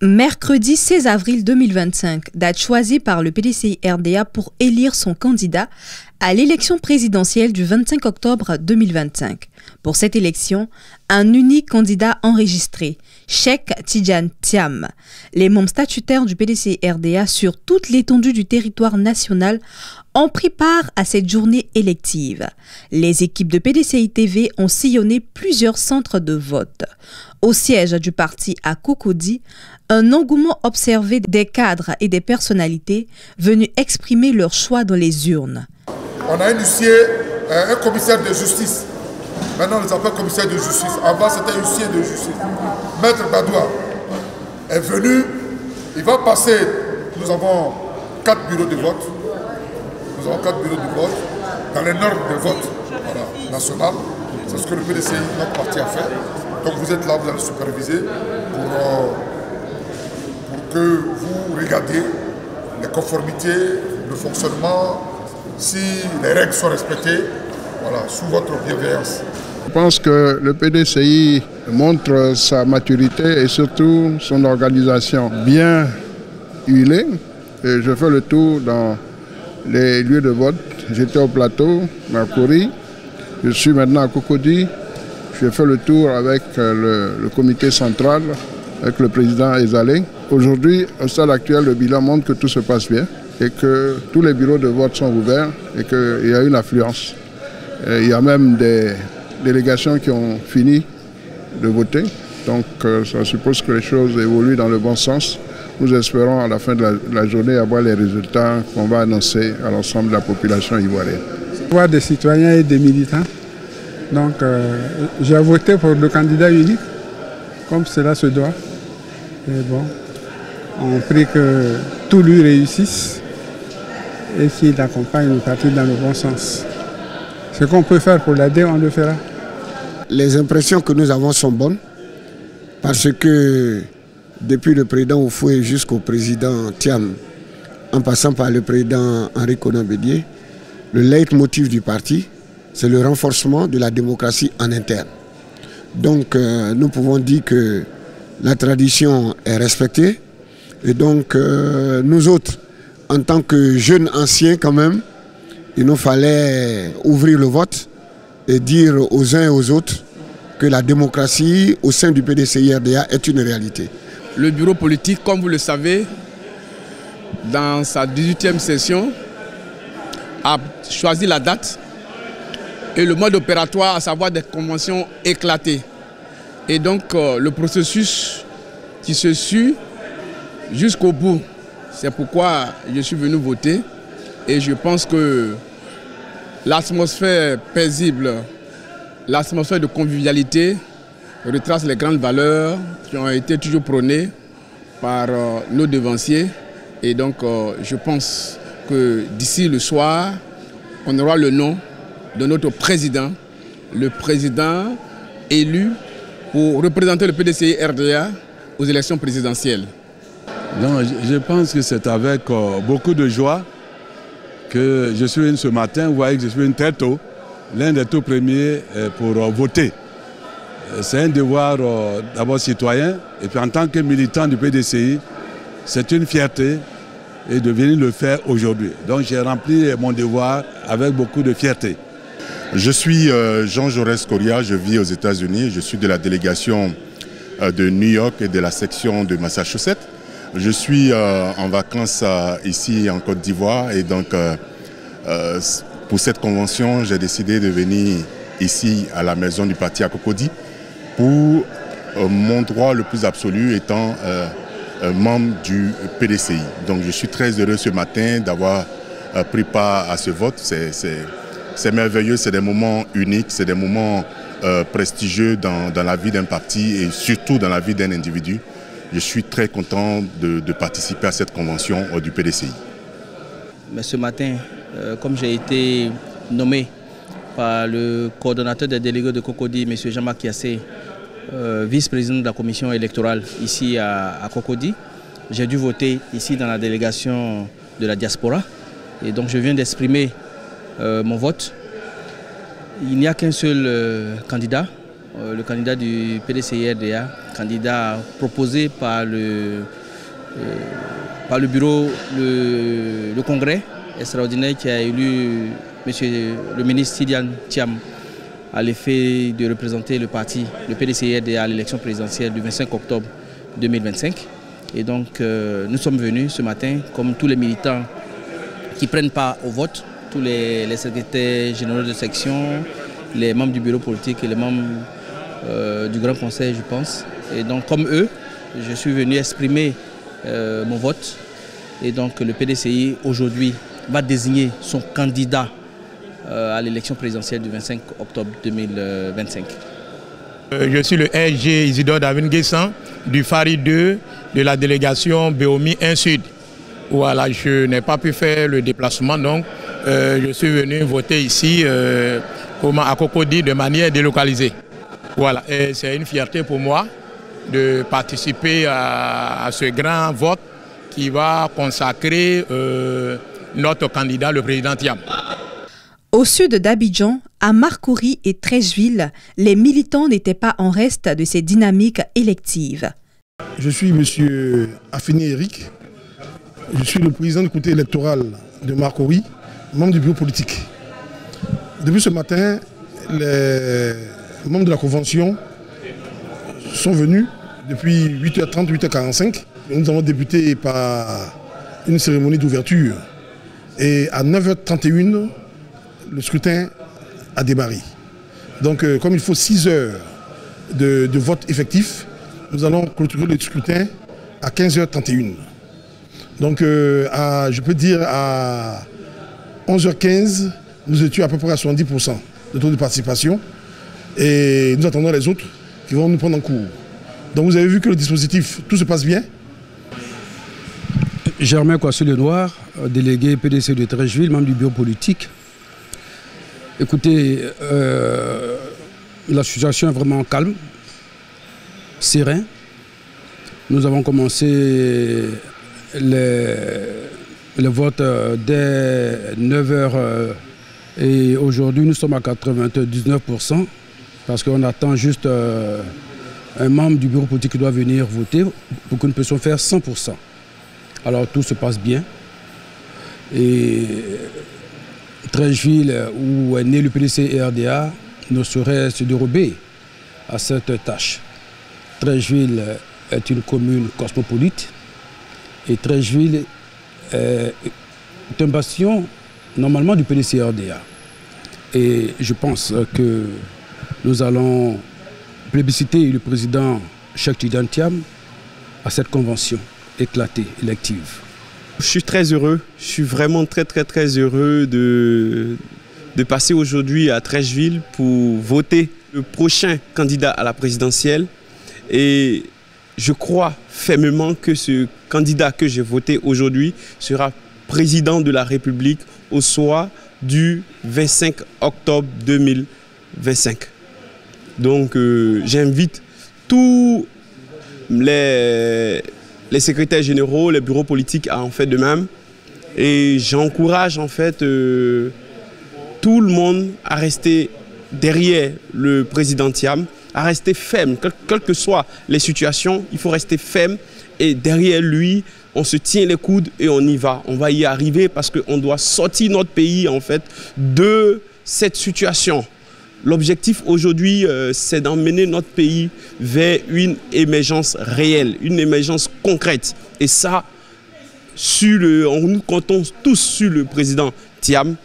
Mercredi 16 avril 2025, date choisie par le PDCI-RDA pour élire son candidat à l'élection présidentielle du 25 octobre 2025. Pour cette élection, un unique candidat enregistré, Cheikh Tidiane Thiam. Les membres statutaires du PDCI-RDA sur toute l'étendue du territoire national ont pris part à cette journée élective. Les équipes de PDCI TV ont sillonné plusieurs centres de vote. Au siège du parti à Cocody, un engouement observé des cadres et des personnalités venus exprimer leur choix dans les urnes. On a initié un commissaire de justice. Maintenant, on les appelle commissaire de justice. Avant, c'était huissier de justice. Maître Badoua est venu. Il va passer. Nous avons 4 bureaux de vote. Nous avons 4 bureaux de vote dans les normes de vote national. C'est ce que le PDCI, notre parti, a fait. Donc vous êtes là, vous allez superviser pour que vous regardiez les conformités, le fonctionnement, si les règles sont respectées, voilà, sous votre bienveillance. Je pense que le PDCI montre sa maturité et surtout son organisation bien huilée. Et je fais le tour dans les lieux de vote. J'étais au plateau, Marcory. Je suis maintenant à Cocody. Je fais le tour avec le comité central, avec le président Ezalé. Aujourd'hui, au stade actuel, le bilan montre que tout se passe bien et que tous les bureaux de vote sont ouverts et qu'il y a une affluence. Il y a même des délégations qui ont fini de voter. Donc ça suppose que les choses évoluent dans le bon sens. Nous espérons à la fin de la journée avoir les résultats qu'on va annoncer à l'ensemble de la population ivoirienne. Voir des citoyens et des militants. Donc j'ai voté pour le candidat unique, comme cela se doit. Et bon, on prie que tout lui réussisse et qu'il accompagne le parti dans le bon sens. Ce qu'on peut faire pour l'aider, on le fera. Les impressions que nous avons sont bonnes parce que depuis le président Oufoué jusqu'au président Thiam, en passant par le président Henri Konan Bédié, le leitmotiv du parti, c'est le renforcement de la démocratie en interne. Donc nous pouvons dire que la tradition est respectée et donc nous autres, en tant que jeunes anciens quand même, il nous fallait ouvrir le vote et dire aux uns et aux autres que la démocratie au sein du PDCI-RDA est une réalité. Le bureau politique, comme vous le savez, dans sa 18e session, a choisi la date et le mode opératoire, à savoir des conventions éclatées. Et donc le processus qui se suit jusqu'au bout. C'est pourquoi je suis venu voter et je pense que l'atmosphère paisible, l'atmosphère de convivialité retrace les grandes valeurs qui ont été toujours prônées par nos devanciers. Et donc je pense que d'ici le soir, on aura le nom de notre président, le président élu pour représenter le PDCI-RDA aux élections présidentielles. Non, je pense que c'est avec beaucoup de joie que je suis venu ce matin. Vous voyez que je suis venu très tôt, l'un des tout premiers pour voter. C'est un devoir d'abord citoyen et puis en tant que militant du PDCI, c'est une fierté et de venir le faire aujourd'hui. Donc j'ai rempli mon devoir avec beaucoup de fierté. Je suis Jean Jaurès Correa, je vis aux États-Unis, je suis de la délégation de New York et de la section de Massachusetts. Je suis en vacances ici en Côte d'Ivoire et donc pour cette convention, j'ai décidé de venir ici à la maison du parti à Cocody pour mon droit le plus absolu étant membre du PDCI. Donc je suis très heureux ce matin d'avoir pris part à ce vote. C'est merveilleux, c'est des moments uniques, c'est des moments prestigieux dans la vie d'un parti et surtout dans la vie d'un individu. Je suis très content de participer à cette convention du PDCI. Mais ce matin, comme j'ai été nommé par le coordonnateur des délégués de Cocody, M. Jean-Marc Kiassé, vice-président de la commission électorale ici à Cocody, j'ai dû voter ici dans la délégation de la diaspora. Et donc je viens d'exprimer mon vote. Il n'y a qu'un seul candidat, le candidat du PDCI-RDA, candidat proposé par le bureau, le congrès extraordinaire qui a élu monsieur le ministre Tidjane Thiam à l'effet de représenter le parti, le PDCI-RDA à l'élection présidentielle du 25 octobre 2025. Et donc nous sommes venus ce matin, comme tous les militants qui prennent part au vote, tous les secrétaires généraux de section, les membres du bureau politique et les membres du Grand Conseil, je pense. Et donc comme eux, je suis venu exprimer mon vote. Et donc le PDCI aujourd'hui va désigner son candidat à l'élection présidentielle du 25 octobre 2025. Je suis le RG Isidore David Guessan du FARI 2 de la délégation Béomi 1 Sud. Voilà, je n'ai pas pu faire le déplacement, donc je suis venu voter ici à Cocody de manière délocalisée. Voilà, c'est une fierté pour moi de participer à ce grand vote qui va consacrer notre candidat, le président Thiam. Au sud d'Abidjan, à Marcory et Treichville, les militants n'étaient pas en reste de ces dynamiques électives. Je suis M. Afeni Eric. Je suis le président du comité électoral de Marcory, membre du bureau politique. Depuis ce matin, les membres de la convention sont venus depuis 8h30, 8h45. Nous avons débuté par une cérémonie d'ouverture. Et à 9h31, le scrutin a démarré. Donc, comme il faut 6 heures de vote effectif, nous allons clôturer le scrutin à 15h31. Donc, je peux dire à 11h15, nous étions à peu près à 70% de taux de participation. Et nous attendons les autres qui vont nous prendre en cours. Donc, vous avez vu que le dispositif, tout se passe bien. Germain Coissu-Lenoir, délégué PDC de Treichville, membre du bureau politique. Écoutez, la situation est vraiment calme, sereine. Nous avons commencé les votes dès 9h et aujourd'hui nous sommes à 99% parce qu'on attend juste un membre du bureau politique qui doit venir voter pour que nous puissions faire 100%. Alors tout se passe bien. Et Treichville, où est né le PDCI-RDA, ne saurait se dérober à cette tâche. Treichville est une commune cosmopolite et Treichville est un bastion normalement du PDCI-RDA. Et je pense que nous allons plébisciter le président Cheikh Tidjane Thiam à cette convention éclatée, élective. Je suis très heureux, je suis vraiment très heureux de passer aujourd'hui à Treichville pour voter le prochain candidat à la présidentielle. Et je crois fermement que ce candidat que j'ai voté aujourd'hui sera président de la République au soir du 25 octobre 2025. Donc j'invite tous les secrétaires généraux, les bureaux politiques à en faire de même. Et j'encourage en fait tout le monde à rester derrière le président Thiam, à rester ferme, quelles que soient les situations, il faut rester ferme et derrière lui, on se tient les coudes et on y va. On va y arriver parce qu'on doit sortir notre pays en fait de cette situation. L'objectif aujourd'hui, c'est d'emmener notre pays vers une émergence réelle, une émergence concrète. Et ça, nous comptons tous sur le président Thiam,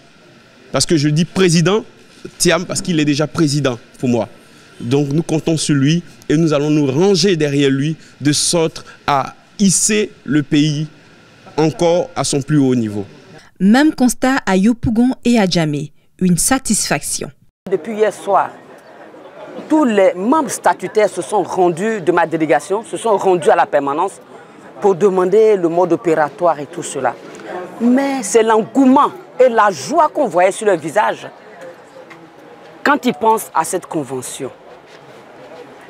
parce que je dis président Thiam parce qu'il est déjà président pour moi. Donc nous comptons sur lui et nous allons nous ranger derrière lui de sorte à hisser le pays encore à son plus haut niveau. Même constat à Yopougon et à Djamé, une satisfaction. Depuis hier soir, tous les membres statutaires se sont rendus de ma délégation, se sont rendus à la permanence pour demander le mode opératoire et tout cela. Mais c'est l'engouement et la joie qu'on voyait sur leur visage quand ils pensent à cette convention.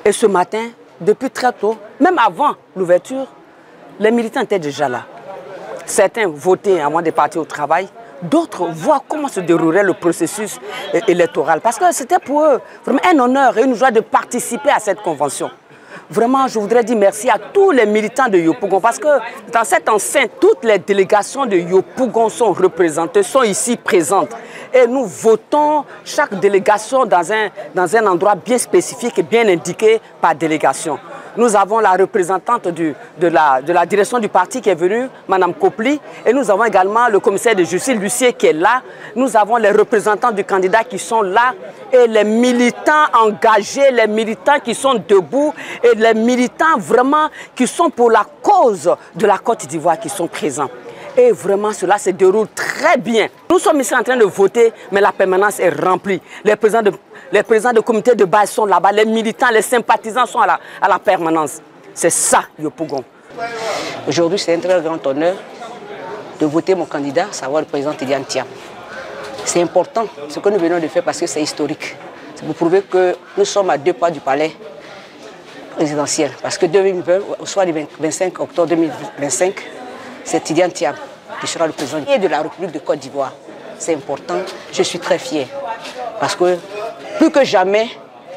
Et ce matin, depuis très tôt, même avant l'ouverture, les militants étaient déjà là. Certains votaient avant de partir au travail, d'autres voient comment se déroulerait le processus électoral. Parce que c'était pour eux vraiment un honneur et une joie de participer à cette convention. Vraiment, je voudrais dire merci à tous les militants de Yopougon parce que dans cette enceinte, toutes les délégations de Yopougon sont représentées, sont ici présentes. Et nous votons chaque délégation dans un endroit bien spécifique et bien indiqué par délégation. Nous avons la représentante de la direction du parti qui est venue, Mme Kopli, et nous avons également le commissaire de justice, Lucier, qui est là. Nous avons les représentants du candidat qui sont là, et les militants engagés, les militants qui sont debout, et les militants vraiment qui sont pour la cause de la Côte d'Ivoire qui sont présents. Et vraiment, cela se déroule très bien. Nous sommes ici en train de voter, mais la permanence est remplie. Les présidents de comité de base sont là-bas, les militants, les sympathisants sont à la permanence. C'est ça, Yopougon. Aujourd'hui, c'est un très grand honneur de voter mon candidat, à savoir le président Tidjane Thiam. C'est important ce que nous venons de faire parce que c'est historique. C'est pour prouver que nous sommes à 2 pas du palais présidentiel. Parce que 2020, au soir du 25 octobre 2025, c'est Tidjane Thiam qui sera le président de la République de Côte d'Ivoire. C'est important, je suis très fier. Parce que plus que jamais,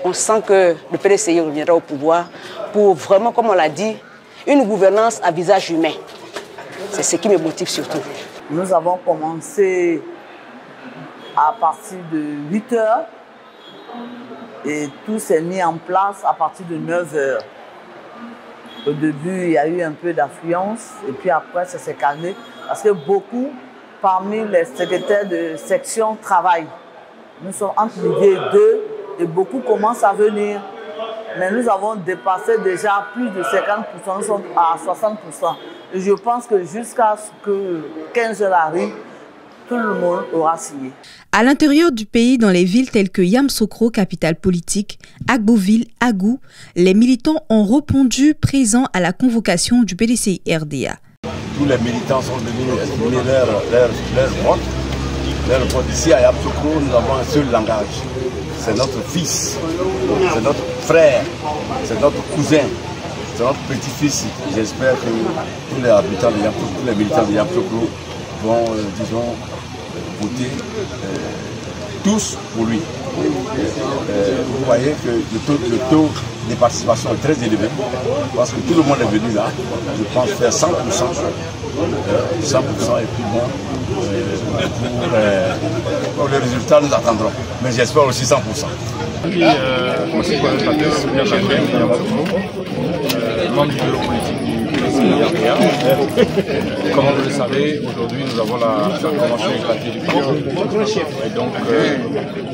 on sent que le PDCI reviendra au pouvoir pour vraiment, comme on l'a dit, une gouvernance à visage humain. C'est ce qui me motive surtout. Nous avons commencé à partir de 8 h et tout s'est mis en place à partir de 9 h. Au début, il y a eu un peu d'affluence et puis après, ça s'est calmé parce que beaucoup, parmi les secrétaires de section, travaillent. Nous sommes entre midi et 2 et beaucoup commencent à venir. Mais nous avons dépassé déjà plus de 50%, nous sommes à 60%. Et je pense que jusqu'à ce que 15 h arrive, tout le monde aura signé. À l'intérieur du pays, dans les villes telles que Yamoussoukro, capitale politique, Agboville, Agou, les militants ont répondu présents à la convocation du PDCI RDA. Tous les militants sont venus exprimer leur vote. Leur vote ici à Yamoussoukro, nous avons un seul langage. C'est notre fils, c'est notre frère, c'est notre cousin, c'est notre petit-fils. J'espère que tous les habitants de Yamoussoukro, tous les militants de Yamoussoukro vont, disons, voter tous pour lui. Vous voyez que le taux de participation est très élevé parce que tout le monde est venu là. Je pense faire 100%. 100% et puis bon, pour les résultats nous attendrons. Mais j'espère aussi 100%. Membre du bureau politique du PDCI RDA. Comme vous le savez, aujourd'hui nous avons la convention éclatée du camp. Et donc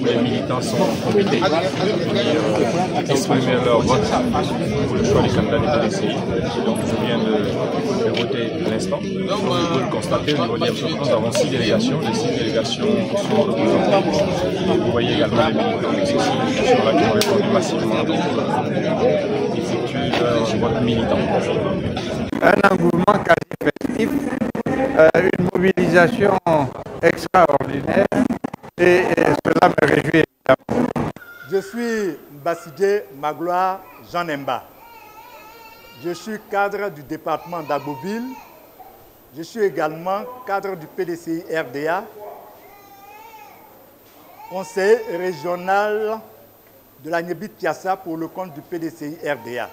les militants sont invités à exprimer leur vote pour le choix des candidats du PDCI. Donc je viens de voter à l'instant. Comme vous pouvez le constater, au niveau de Yamoussoukro, nous avons 6 délégations. Les 6 délégations sont représentées. Et vous voyez également les militants qui sont là, qui ont répondu massivement. Donc effectuent leur vote militant. Un engouement quasi festif, une mobilisation extraordinaire et cela me réjouit. Je suis Bassidé Magloire Jean Nemba. Je suis cadre du département d'Agboville. Je suis également cadre du PDCI RDA, conseiller régional de la Niébit-Tiassa pour le compte du PDCI RDA.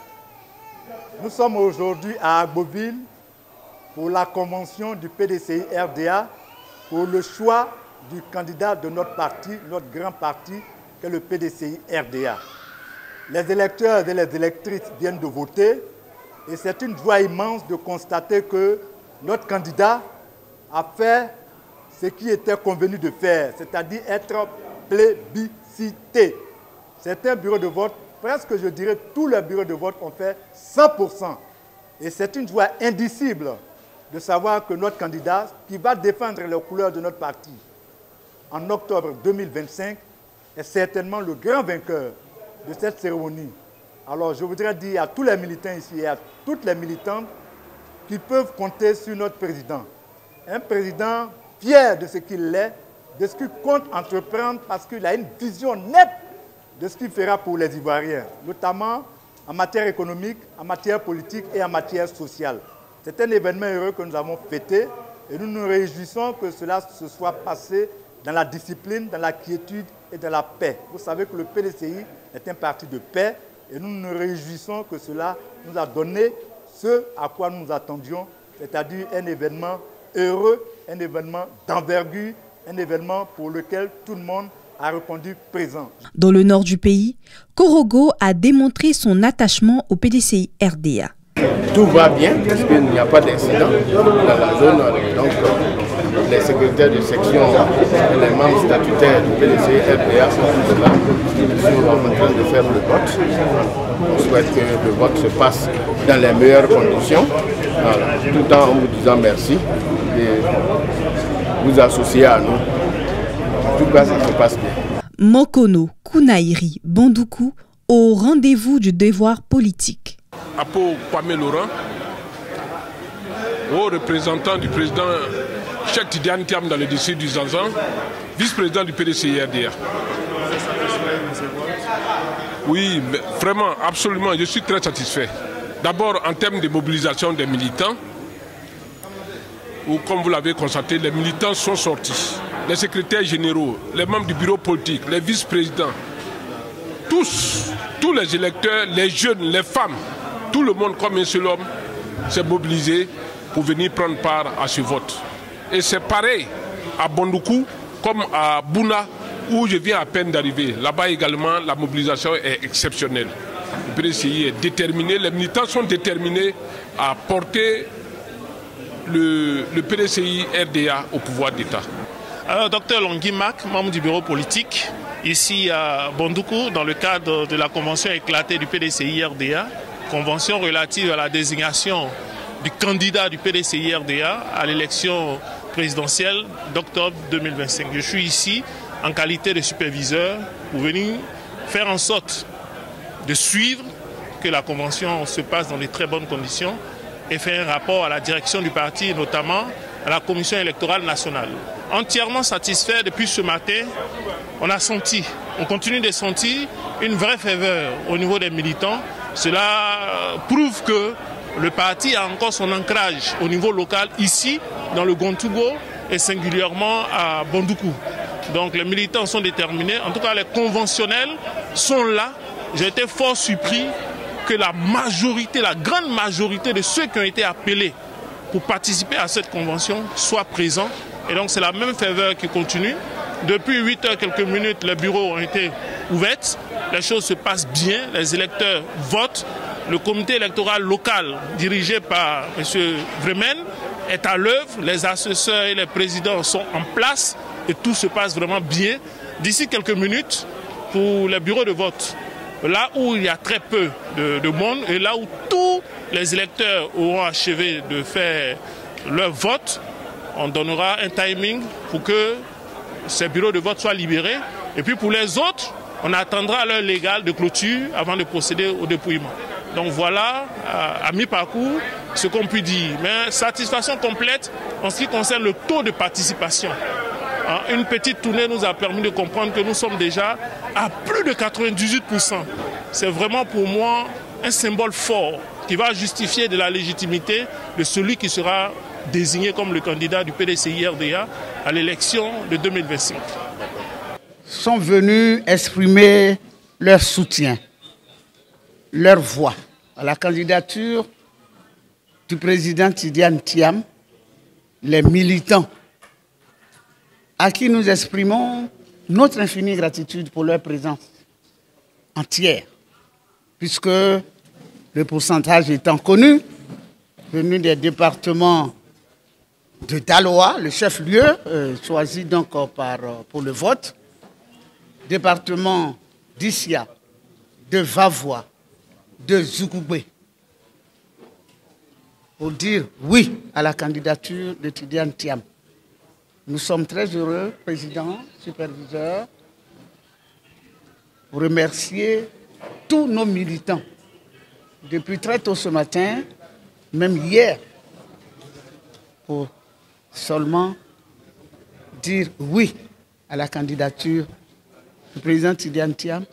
Nous sommes aujourd'hui à Agboville pour la convention du PDCI RDA pour le choix du candidat de notre parti, notre grand parti, qui est le PDCI RDA. Les électeurs et les électrices viennent de voter et c'est une joie immense de constater que notre candidat a fait ce qui était convenu de faire, c'est-à-dire être plébiscité. C'est un bureau de vote, presque je dirais tous les bureaux de vote ont fait 100%. Et c'est une joie indicible de savoir que notre candidat, qui va défendre les couleurs de notre parti en octobre 2025, est certainement le grand vainqueur de cette cérémonie. Alors je voudrais dire à tous les militants ici et à toutes les militantes qu'ils peuvent compter sur notre président. Un président fier de ce qu'il est, de ce qu'il compte entreprendre parce qu'il a une vision nette de ce qu'il fera pour les Ivoiriens, notamment en matière économique, en matière politique et en matière sociale. C'est un événement heureux que nous avons fêté Et nous nous réjouissons que cela se soit passé dans la discipline, dans la quiétude et dans la paix. Vous savez que le PDCI est un parti de paix et nous nous réjouissons que cela nous a donné ce à quoi nous attendions, c'est-à-dire un événement heureux, un événement d'envergure, un événement pour lequel tout le monde a répondu présent. Dans le nord du pays, Korogo a démontré son attachement au PDCI RDA. Tout va bien parce qu'il n'y a pas d'incident dans la zone. Donc, les secrétaires de section et les membres statutaires du PDCI RDA sont tous là. Ils sont en train de faire le vote. On souhaite que le vote se passe dans les meilleures conditions. Voilà. Tout en vous disant merci et vous associer à nous. En tout cas, ça se passe bien. Mokono, Kunairi, Bandoukou, au rendez-vous du devoir politique. Apo Kwame Laurent, haut représentant du président Cheikh Tidiane Thiam dans le district du Zanzan, vice-président du PDCI RDA. Oui, vraiment, absolument, je suis très satisfait. D'abord, en termes de mobilisation des militants, où, comme vous l'avez constaté, les militants sont sortis. Les secrétaires généraux, les membres du bureau politique, les vice-présidents, tous les électeurs, les jeunes, les femmes, tout le monde comme un seul homme s'est mobilisé pour venir prendre part à ce vote. Et c'est pareil à Bandoukou comme à Bouna où je viens à peine d'arriver. Là-bas également, la mobilisation est exceptionnelle. Le PDCI est déterminé, les militants sont déterminés à porter le PDCI RDA au pouvoir d'État. Alors, Dr Longui Mak, membre du bureau politique, ici à Bandoukou, dans le cadre de la convention éclatée du PDCI RDA, convention relative à la désignation du candidat du PDCI RDA à l'élection présidentielle d'octobre 2025. Je suis ici en qualité de superviseur pour venir faire en sorte de suivre que la convention se passe dans de très bonnes conditions et faire un rapport à la direction du parti et notamment à la commission électorale nationale. Entièrement satisfait depuis ce matin, on continue de sentir une vraie ferveur au niveau des militants. Cela prouve que le parti a encore son ancrage au niveau local ici, dans le Gontougo et singulièrement à Bandoukou. Donc les militants sont déterminés, en tout cas les conventionnels sont là. J'ai été fort surpris que la majorité, la grande majorité de ceux qui ont été appelés pour participer à cette convention soient présents. Et donc c'est la même ferveur qui continue. Depuis 8 heures quelques minutes, les bureaux ont été ouverts. Les choses se passent bien, les électeurs votent. Le comité électoral local dirigé par M. Vremen est à l'œuvre. Les assesseurs et les présidents sont en place et tout se passe vraiment bien. D'ici quelques minutes, pour les bureaux de vote, là où il y a très peu de monde et là où tous les électeurs auront achevé de faire leur vote, on donnera un timing pour que ces bureaux de vote soient libérés. Et puis pour les autres, on attendra l'heure légale de clôture avant de procéder au dépouillement. Donc voilà, à mi-parcours, ce qu'on peut dire. Mais satisfaction complète en ce qui concerne le taux de participation. Une petite tournée nous a permis de comprendre que nous sommes déjà à plus de 98%. C'est vraiment pour moi un symbole fort qui va justifier de la légitimité de celui qui sera désigné comme le candidat du PDCI RDA à l'élection de 2025. Sont venus exprimer leur soutien, leur voix à la candidature du président Tidiane Thiam, les militants à qui nous exprimons notre infinie gratitude pour leur présence entière, puisque le pourcentage étant connu, venu des départements de Daloa, le chef-lieu, choisi donc pour le vote, département d'Issia, de Vavois, de Zoukoubé, pour dire oui à la candidature de Tidiane Thiam. Nous sommes très heureux, président, superviseur, pour remercier tous nos militants depuis très tôt ce matin, même hier, pour seulement dire oui à la candidature du président Tidiane Thiam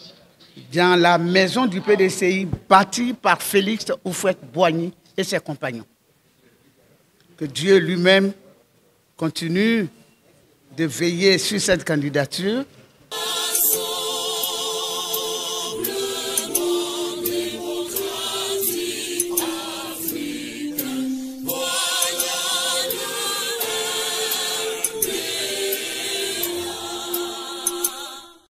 dans la maison du PDCI bâtie par Félix Houphouët-Boigny et ses compagnons. Que Dieu lui-même continue de veiller sur cette candidature